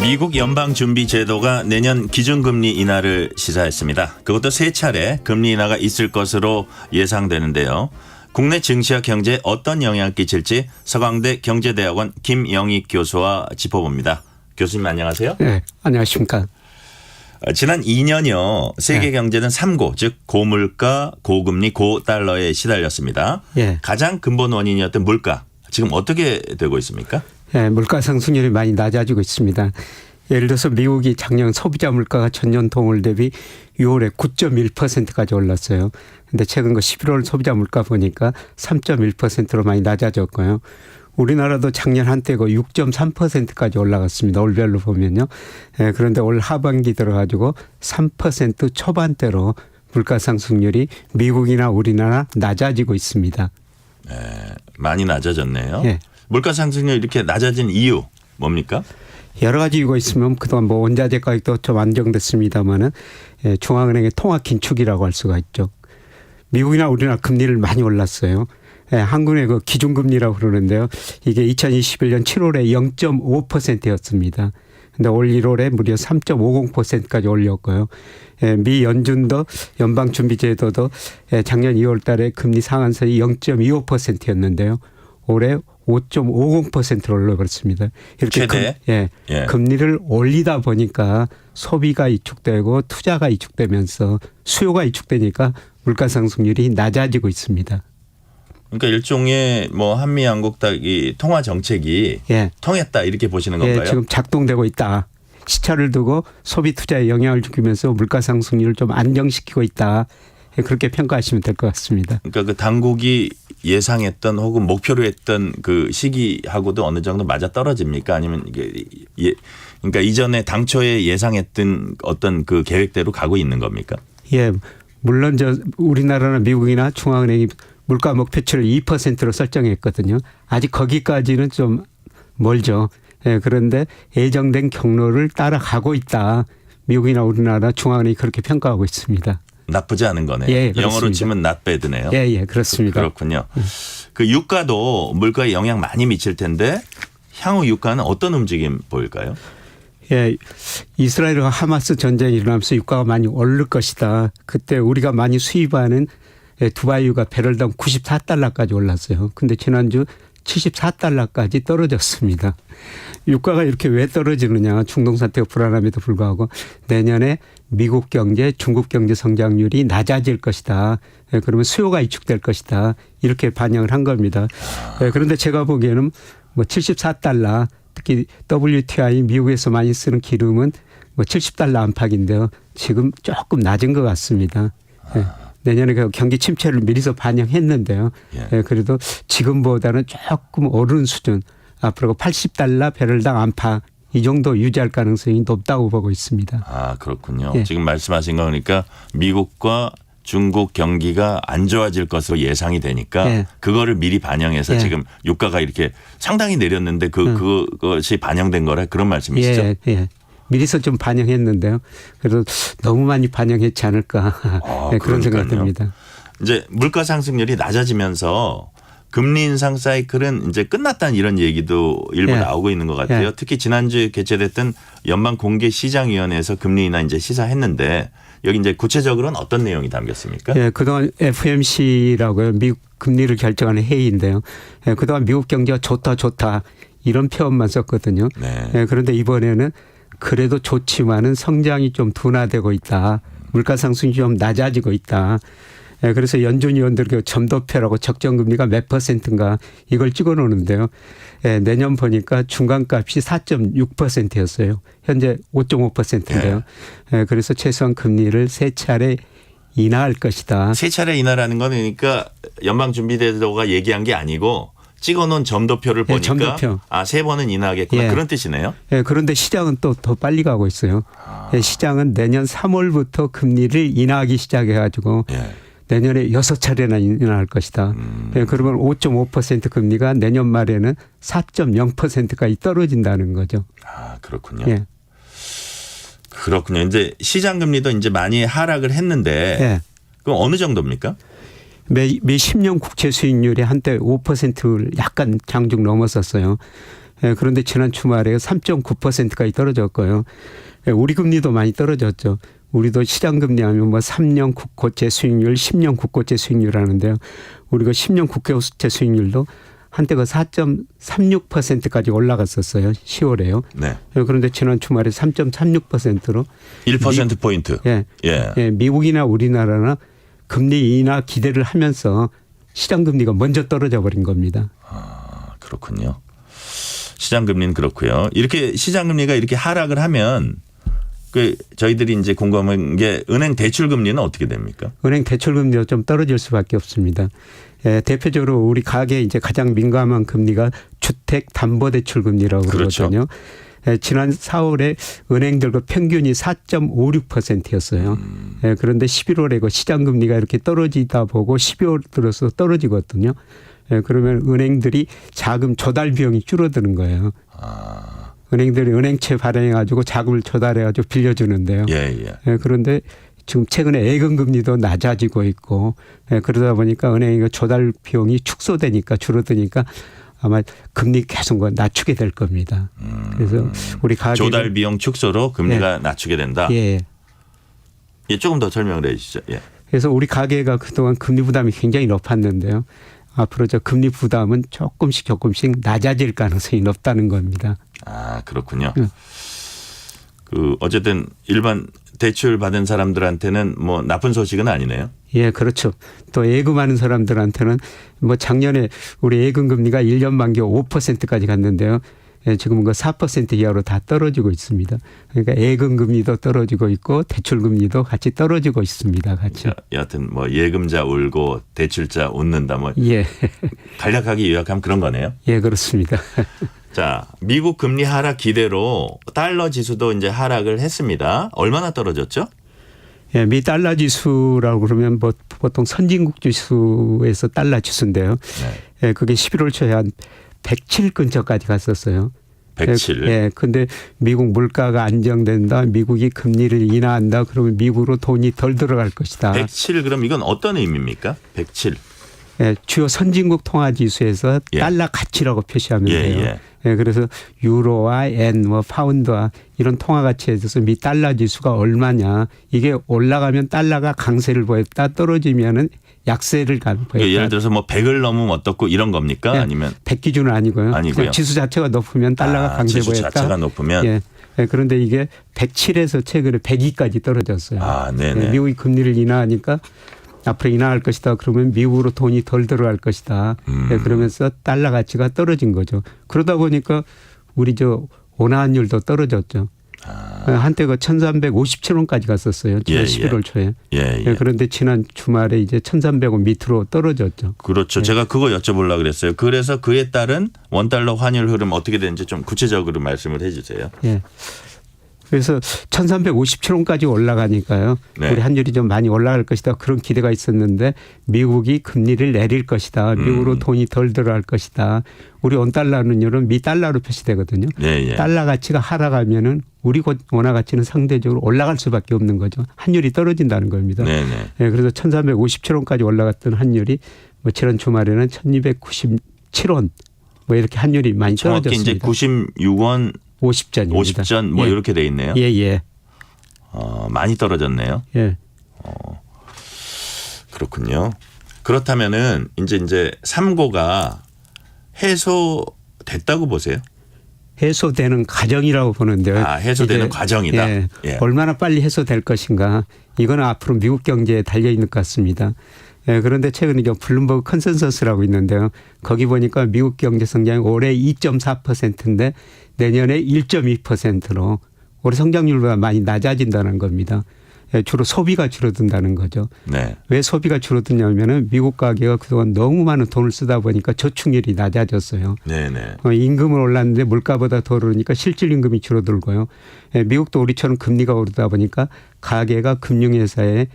미국 연방준비제도가 내년 기준금리 인하를 시사했습니다. 그것도 세 차례 금리 인하가 있을 것으로 예상되는데요. 국내 증시와 경제에 어떤 영향을 끼칠지 서강대 경제대학원 김영익 교수와 짚어봅니다. 교수님 안녕하세요. 네, 안녕하십니까. 지난 2년여 세계 경제는 3고 즉 고물가, 고금리, 고달러에 시달렸습니다. 예. 가장 근본 원인이었던 물가 지금 어떻게 되고 있습니까? 예, 물가 상승률이 많이 낮아지고 있습니다. 예를 들어서 미국이 작년 소비자 물가가 전년 동월 대비 6월에 9.1%까지 올랐어요. 근데 최근 11월 소비자 물가 보니까 3.1%로 많이 낮아졌고요. 우리나라도 작년 한때 6.3%까지 올라갔습니다. 올별로 보면요. 예, 그런데 올 하반기 들어가지고 3% 초반대로 물가 상승률이 미국이나 우리나라 낮아지고 있습니다. 네, 많이 낮아졌네요. 예. 물가 상승률이 이렇게 낮아진 이유 뭡니까? 여러 가지 이유가 있으면 그동안 원자재 가격도 좀 안정됐습니다만은 중앙은행의 통화 긴축이라고 할 수가 있죠. 미국이나 우리나라 금리를 많이 올랐어요. 한국의 그 기준금리라고 그러는데요. 이게 2021년 7월에 0.5%였습니다. 근데 올 1월에 무려 3.50%까지 올렸고요. 미 연준도 연방준비제도도 작년 2월 달에 금리 상한선이 0.25%였는데요. 올해 5.50%로 올라버렸습니다. 이렇게 최대? 금리를 올리다 보니까 소비가 위축되고 투자가 위축되면서 수요가 위축되니까 물가 상승률이 낮아지고 있습니다. 그러니까 일종의 뭐 한미 양국 이 통화 정책이 통했다 이렇게 보시는 건가요? 지금 작동되고 있다. 시차를 두고 소비 투자에 영향을 주면서 물가 상승률을 좀 안정시키고 있다. 그렇게 평가하시면 될 것 같습니다. 그러니까 그 당국이 예상했던 혹은 목표로 했던 그 시기하고도 어느 정도 맞아 떨어집니까? 아니면 이게 그러니까 이전에 당초에 예상했던 어떤 그 계획대로 가고 있는 겁니까? 예, 물론 우리나라나 미국이나 중앙은행이 물가 목표치를 2%로 설정했거든요. 아직 거기까지는 좀 멀죠. 예, 그런데 예정된 경로를 따라가고 있다. 미국이나 우리나라 중앙은행이 그렇게 평가하고 있습니다. 나쁘지 않은 거네요. 예, 영어로 치면 not bad네요. 예, 그렇습니다. 그렇군요. 그 유가도 물가에 영향 많이 미칠 텐데 향후 유가는 어떤 움직임 보일까요? 예, 이스라엘과 하마스 전쟁이 일어나면서 유가가 많이 오를 것이다. 그때 우리가 많이 수입하는 두바이유가 배럴당 94달러까지 올랐어요. 근데 지난주 74달러까지 떨어졌습니다. 유가가 이렇게 왜 떨어지느냐. 중동 사태가 불안함에도 불구하고 내년에 미국 경제, 중국 경제 성장률이 낮아질 것이다. 그러면 수요가 위축될 것이다. 이렇게 반영을 한 겁니다. 그런데 제가 보기에는 뭐 74달러 특히 WTI 미국에서 많이 쓰는 기름은 뭐 70달러 안팎인데요. 지금 조금 낮은 것 같습니다. 내년에 경기 침체를 미리서 반영했는데요. 그래도 지금보다는 조금 오른 수준. 앞으로 80달러 배럴당 안팎 이 정도 유지할 가능성이 높다고 보고 있습니다. 아, 그렇군요. 지금 말씀하신 거 그러니까 미국과 중국 경기가 안 좋아질 것으로 예상이 되니까 그거를 미리 반영해서 지금 유가가 이렇게 상당히 내렸는데 그것이 반영된 거라 그런 말씀이시죠? 예. 미리서 좀 반영했는데요. 그래도 너무 많이 반영했지 않을까 그런 생각이 듭니다. 이제 물가 상승률이 낮아지면서 금리 인상 사이클은 이제 끝났다는 이런 얘기도 일부 나오고 있는 것 같아요. 특히 지난주에 개최됐던 연방공개시장위원회에서 금리 인하 이제 시사했는데 여기 이제 구체적으로는 어떤 내용이 담겼습니까? 예, 그동안 FOMC라고요. 미국 금리를 결정하는 회의인데요. 그동안 미국 경제가 좋다 이런 표현만 썼거든요. 그런데 이번에는 그래도 좋지만은 성장이 좀 둔화되고 있다. 물가 상승이 좀 낮아지고 있다. 그래서 연준 위원들 점도표라고 적정금리가 몇 %인가 이걸 찍어 놓는데요. 내년 보니까 중간값이 4.6%였어요. 현재 5.5%인데요. 그래서 최소한 금리를 세 차례 인하할 것이다. 세 차례 인하라는 건 그러니까 연방준비제도가 얘기한 게 아니고 찍어놓은 점도표를 보니까 점도표. 세 번은 인하하겠구나 그런 뜻이네요. 그런데 시장은 또 더 빨리 가고 있어요. 시장은 내년 3월부터 금리를 인하하기 시작해가지고 내년에 6차례나 인하할 것이다. 그러면 5.5% 금리가 내년 말에는 4.0%까지 떨어진다는 거죠. 아, 그렇군요. 그렇군요. 이제 시장 금리도 이제 많이 하락을 했는데 그럼 어느 정도입니까? 매 10년 국채 수익률이 한때 5%를 약간 장중 넘었었어요. 예, 그런데 지난 주말에 3.9%까지 떨어졌고요. 예, 우리 금리도 많이 떨어졌죠. 우리도 시장 금리하면 뭐 3년 국고채 수익률, 10년 국고채 수익률 하는데요. 우리가 10년 국고채 수익률도 한때가 4.36%까지 올라갔었어요. 10월에요. 네. 예, 그런데 지난 주말에 3.36%로 1% 포인트. 예, 예, 미국이나 우리나라나 금리 인하 기대를 하면서 시장 금리가 먼저 떨어져 버린 겁니다. 아, 그렇군요. 시장 금리는 그렇고요. 이렇게 시장 금리가 이렇게 하락을 하면 그 저희들이 이제 궁금한 게 은행 대출 금리는 어떻게 됩니까? 은행 대출 금리가 좀 떨어질 수밖에 없습니다. 예, 대표적으로 우리 가계 이제 가장 민감한 금리가 주택 담보 대출 금리라고 그렇죠. 그러거든요. 예, 지난 4월에 은행들과 평균이 4.56%였어요. 예, 그런데 11월에 그 시장 금리가 이렇게 떨어지다 보고 12월 들어서 떨어지거든요. 예, 그러면 은행들이 자금 조달 비용이 줄어드는 거예요. 아, 은행들이 은행채 발행해가지고 자금을 조달해가지고 빌려주는데요. 예, 예. 예, 그런데 지금 최근에 예금 금리도 낮아지고 있고, 예, 그러다 보니까 은행의 조달 비용이 축소되니까 줄어드니까 아마 금리 계속 낮추게 될 겁니다. 그래서 우리 가계 조달 비용 축소로 금리가 낮추게 된다. 예. 예, 조금 더 설명을 해 주시죠. 예. 그래서 우리 가계가 그동안 금리 부담이 굉장히 높았는데요. 앞으로 저 금리 부담은 조금씩 낮아질 가능성이 높다는 겁니다. 아, 그렇군요. 그 어쨌든 일반 대출 받은 사람들한테는 뭐 나쁜 소식은 아니네요. 예, 그렇죠. 또 예금하는 사람들한테는 뭐 작년에 우리 예금 금리가 1년 만기 5%까지 갔는데요. 예, 지금은 그 4% 이하로 다 떨어지고 있습니다. 그러니까 예금 금리도 떨어지고 있고 대출 금리도 같이 떨어지고 있습니다. 같이. 여하튼 뭐 예금자 울고 대출자 웃는다 뭐 예. 간략하게 요약하면 그런 거네요. 예, 그렇습니다. 자, 미국 금리 하락 기대로 달러 지수도 이제 하락을 했습니다. 얼마나 떨어졌죠? 예, 미 달러 지수라고 그러면 뭐 보통 선진국 지수에서 달러 지수인데요. 네. 예, 그게 11월 초에 한 107 근처까지 갔었어요. 107. 예, 근데 미국 물가가 안정된다. 미국이 금리를 인하한다. 그러면 미국으로 돈이 덜 들어갈 것이다. 107 그럼 이건 어떤 의미입니까? 107. 예, 주요 선진국 통화 지수에서 예. 달러 가치라고 표시하면 예, 돼요. 예. 예, 그래서 유로와 엔, 뭐 파운드와 이런 통화 가치에 대해서 미 달러 지수가 얼마냐. 이게 올라가면 달러가 강세를 보였다. 떨어지면은 약세를 보였다. 그러니까 예를 들어서 뭐 100을 넘으면 어떻고 이런 겁니까? 예, 아니면 100 기준은 아니고요. 아니고요. 그냥 지수 자체가 높으면 달러가 강세 지수 보였다. 자체가 높으면 예. 예, 그런데 이게 107에서 최근에 102까지 떨어졌어요. 아, 네네. 예, 미국이 금리를 인하하니까 앞으로 인하할 것이다. 그러면 미국으로 돈이 덜 들어갈 것이다. 예, 그러면서 달러 가치가 떨어진 거죠. 그러다 보니까 우리 저 원화환율도 떨어졌죠. 한때 그 1357원까지 갔었어요. 지난 예, 11월 초에. 예, 예, 예. 그런데 지난 주말에 이제 1300원 밑으로 떨어졌죠. 그렇죠. 제가 그거 여쭤보려고 그랬어요. 그래서 그에 따른 원달러 환율 흐름 어떻게 되는지 좀 구체적으로 말씀을 해 주세요. 예. 그래서 1357원까지 올라가니까요. 네. 우리 환율이 좀 많이 올라갈 것이다. 그런 기대가 있었는데 미국이 금리를 내릴 것이다. 미국으로 돈이 덜 들어갈 것이다. 우리 원달러는요. 미 달러로 표시되거든요. 예, 예. 달러 가치가 하락하면은 우리 원화 가치는 상대적으로 올라갈 수밖에 없는 거죠. 환율이 떨어진다는 겁니다. 네, 네. 예, 그래서 1357원까지 올라갔던 환율이 뭐 지난 주말에는 1297원 뭐 이렇게 환율이 많이 정확히 이제 떨어졌습니다. 96원 50전입니다. 50전 뭐 예. 이렇게 돼 있네요. 예, 예. 많이 떨어졌네요. 예. 그렇군요. 그렇다면은 이제 삼고가 해소됐다고 보세요. 해소되는 과정이라고 보는데요. 아, 해소되는 이제, 과정이다. 예, 예. 얼마나 빨리 해소될 것인가. 이거는 앞으로 미국 경제에 달려 있는 것 같습니다. 예, 그런데 최근에 이제 블룸버그 컨센서스라고 있는데요. 거기 보니까 미국 경제 성장이 올해 2.4%인데 내년에 1.2%로 올해 성장률보다 많이 낮아진다는 겁니다. 예, 주로 소비가 줄어든다는 거죠. 네. 왜 소비가 줄어드냐면은 미국 가계가 그동안 너무 많은 돈을 쓰다 보니까 저축률이 낮아졌어요. 네, 네. 임금은 올랐는데 물가보다 더 오르니까 실질 임금이 줄어들고요. 예, 미국도 우리처럼 금리가 오르다 보니까 가계가 금융회사에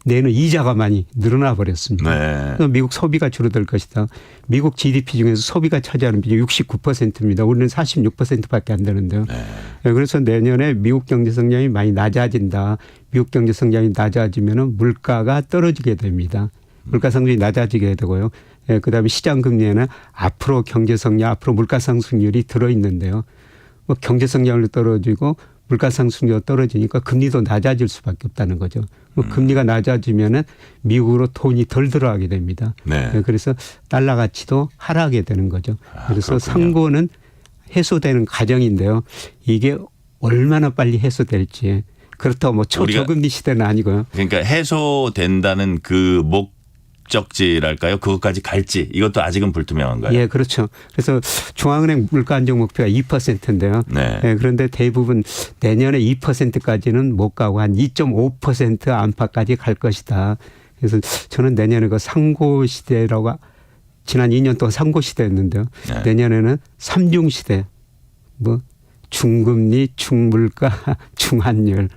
내는 이자가 많이 늘어나 버렸습니다. 네. 그래서 미국 소비가 줄어들 것이다. 미국 GDP 중에서 소비가 차지하는 비중이 69%입니다. 우리는 46%밖에 안 되는데요. 네. 예, 그래서 내년에 미국 경제 성장이 많이 낮아진다. 미국 경제 성장이 낮아지면은 물가가 떨어지게 됩니다. 물가 성장이 낮아지게 되고요. 예, 그다음에 시장 금리에는 앞으로 경제 성장, 앞으로 물가 상승률이 들어 있는데요. 뭐 경제 성장률 떨어지고 물가 상승률이 떨어지니까 금리도 낮아질 수밖에 없다는 거죠. 뭐 금리가 낮아지면은 미국으로 돈이 덜 들어가게 됩니다. 네. 예, 그래서 달러 가치도 하락하게 되는 거죠. 그래서 그렇군요. 상고는 해소되는 과정인데요. 이게 얼마나 빨리 해소될지. 그렇다고 뭐 초저금리 시대는 아니고요. 그러니까 해소된다는 그 목적지랄까요? 그것까지 갈지 이것도 아직은 불투명한가요? 예, 그렇죠. 그래서 중앙은행 물가 안정 목표가 2%인데요. 네. 예, 그런데 대부분 내년에 2%까지는 못 가고 한 2.5% 안팎까지 갈 것이다. 그래서 저는 내년에 그 상고 시대라고 지난 2년 동안 상고 시대였는데요. 네. 내년에는 삼중 시대, 뭐 중금리, 중물가, 중환율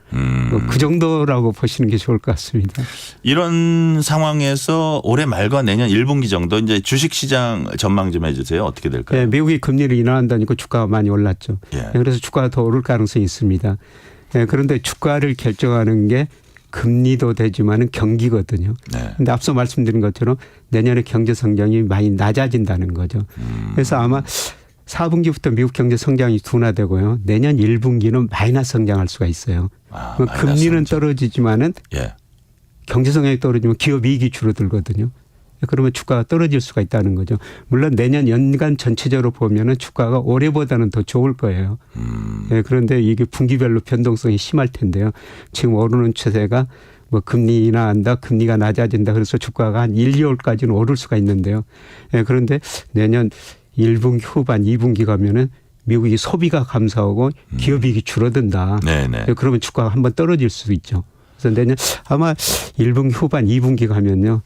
뭐그 정도라고 보시는 게 좋을 것 같습니다. 이런 상황에서 올해 말과 내년 1분기 정도 이제 주식시장 전망 좀 해주세요. 어떻게 될까요? 예, 미국이 금리를 인하한다니까 주가가 많이 올랐죠. 예. 예, 그래서 주가가 더 오를 가능성이 있습니다. 예, 그런데 주가를 결정하는 게 금리도 되지만은 경기거든요. 네. 근데 앞서 말씀드린 것처럼 내년에 경제 성장이 많이 낮아진다는 거죠. 그래서 아마 4분기부터 미국 경제 성장이 둔화되고요. 내년 1분기는 마이너스 성장할 수가 있어요. 아, 그럼 마이너스 금리는 성장. 떨어지지만은 예. 경제 성장이 떨어지면 기업 이익이 줄어들거든요. 그러면 주가가 떨어질 수가 있다는 거죠. 물론 내년 연간 전체적으로 보면은 주가가 올해보다는 더 좋을 거예요. 예, 그런데 이게 분기별로 변동성이 심할 텐데요. 지금 오르는 추세가 뭐 금리 인하한다, 금리가 낮아진다. 그래서 주가가 한 1, 2월까지는 오를 수가 있는데요. 예, 그런데 내년 1분기 후반, 2분기 가면은 미국이 소비가 감소하고 기업이익이 줄어든다. 네네. 예, 그러면 주가가 한번 떨어질 수도 있죠. 그래서 내년 아마 1분기 후반, 2분기 가면요.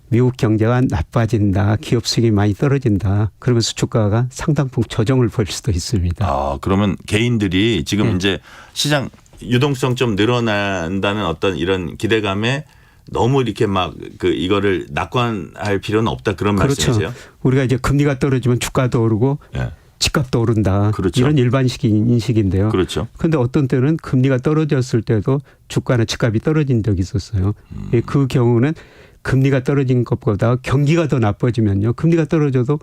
미국 경제가 나빠진다. 기업 수익이 많이 떨어진다. 그러면서 주가가 상당폭 조정을 보일 수도 있습니다. 아, 그러면 개인들이 지금 네. 이제 시장 유동성 좀 늘어난다는 어떤 이런 기대감에 너무 이렇게 막 그 이거를 낙관할 필요는 없다 그런 그렇죠. 말씀이세요? 우리가 이제 금리가 떨어지면 주가도 오르고 예. 집값도 오른다. 그렇죠. 이런 일반식 인식인데요. 그렇죠. 그런데 어떤 때는 금리가 떨어졌을 때도 주가나 집값이 떨어진 적이 있었어요. 예, 그 경우는 금리가 떨어진 것보다 경기가 더 나빠지면요. 금리가 떨어져도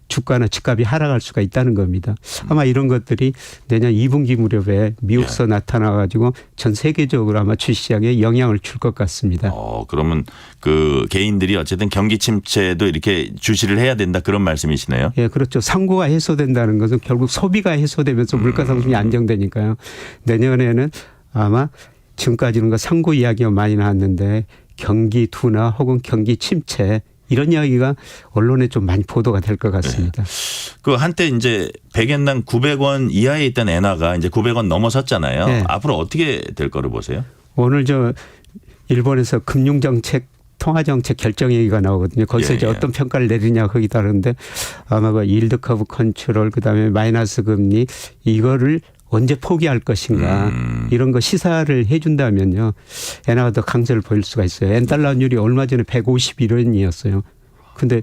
주가나 집값이 하락할 수가 있다는 겁니다. 아마 이런 것들이 내년 2분기 무렵에 미국서 나타나가지고 전 세계적으로 아마 주식시장에 영향을 줄 것 같습니다. 그러면 그 개인들이 어쨌든 경기 침체도 이렇게 주시를 해야 된다 그런 말씀이시네요. 예, 그렇죠. 상고가 해소된다는 것은 결국 소비가 해소되면서 물가 상승이 안정되니까요. 내년에는 아마 지금까지는 그 상고 이야기가 많이 나왔는데 경기 둔화 혹은 경기 침체 이런 이야기가 언론에 좀 많이 보도가 될 것 같습니다. 그 한때 이제 100엔당 900원 이하에 있던 엔화가 이제 900원 넘어섰잖아요. 네. 앞으로 어떻게 될 거로 보세요? 오늘 저 일본에서 금융정책 통화정책 결정 얘기가 나오거든요. 거기서 예, 이제 예. 어떤 평가를 내리냐 거기 다른데 아마 그 일드 커브 컨트롤 그다음에 마이너스 금리 이거를 언제 포기할 것인가 이런 거 시사를 해 준다면요. 엔화가 더 강세를 보일 수가 있어요. 엔달러율이 얼마 전에 151원이었어요. 근데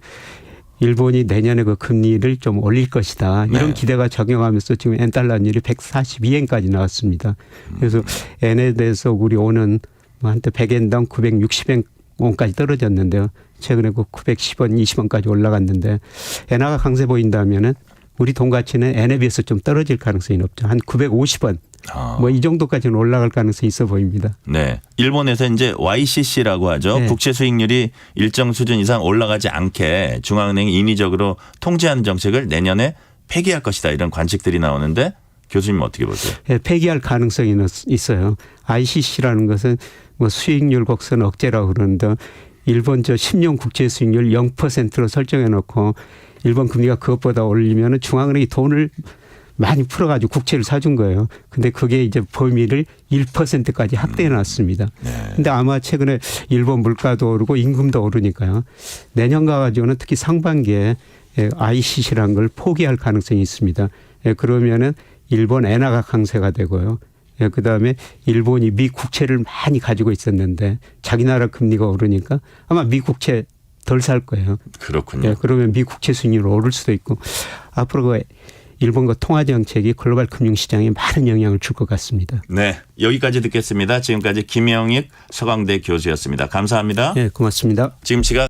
일본이 내년에 그 금리를 좀 올릴 것이다. 이런 네. 기대가 적용하면서 지금 엔달러율이 142엔까지 나왔습니다. 그래서 엔에 대해서 우리 오는 한때 100엔당 960원까지 떨어졌는데요. 최근에 그 910원, 20원까지 올라갔는데 엔화가 강세 보인다면은 우리 돈 가치는 엔에 비해서 좀 떨어질 가능성이 높죠. 한 950원. 뭐 이 정도까지는 올라갈 가능성이 있어 보입니다. 네. 일본에서 이제 YCC라고 하죠. 네. 국채 수익률이 일정 수준 이상 올라가지 않게 중앙은행이 인위적으로 통제하는 정책을 내년에 폐기할 것이다. 이런 관측들이 나오는데 교수님 어떻게 보세요? 예, 폐기할 가능성이 있어요. ICC라는 것은 뭐 수익률 곡선 억제라고 그러는데 일본 저 10년 국채 수익률 0%로 설정해 놓고 일본 금리가 그것보다 올리면 중앙은행이 돈을 많이 풀어가지고 국채를 사준 거예요. 근데 그게 이제 범위를 1%까지 확대해 놨습니다. 근데 아마 최근에 일본 물가도 오르고 임금도 오르니까요. 내년 가가지고는 특히 상반기에 ICC라는 걸 포기할 가능성이 있습니다. 그러면은 일본 엔화가 강세가 되고요. 그다음에 일본이 미 국채를 많이 가지고 있었는데 자기 나라 금리가 오르니까 아마 미 국채 덜 살 거예요. 그렇군요. 그러면 미 국채 수익률이 오를 수도 있고 앞으로 그 일본과 통화 정책이 글로벌 금융 시장에 많은 영향을 줄 것 같습니다. 네. 여기까지 듣겠습니다. 지금까지 김영익 서강대 교수였습니다. 감사합니다. 네, 고맙습니다. 지금 시각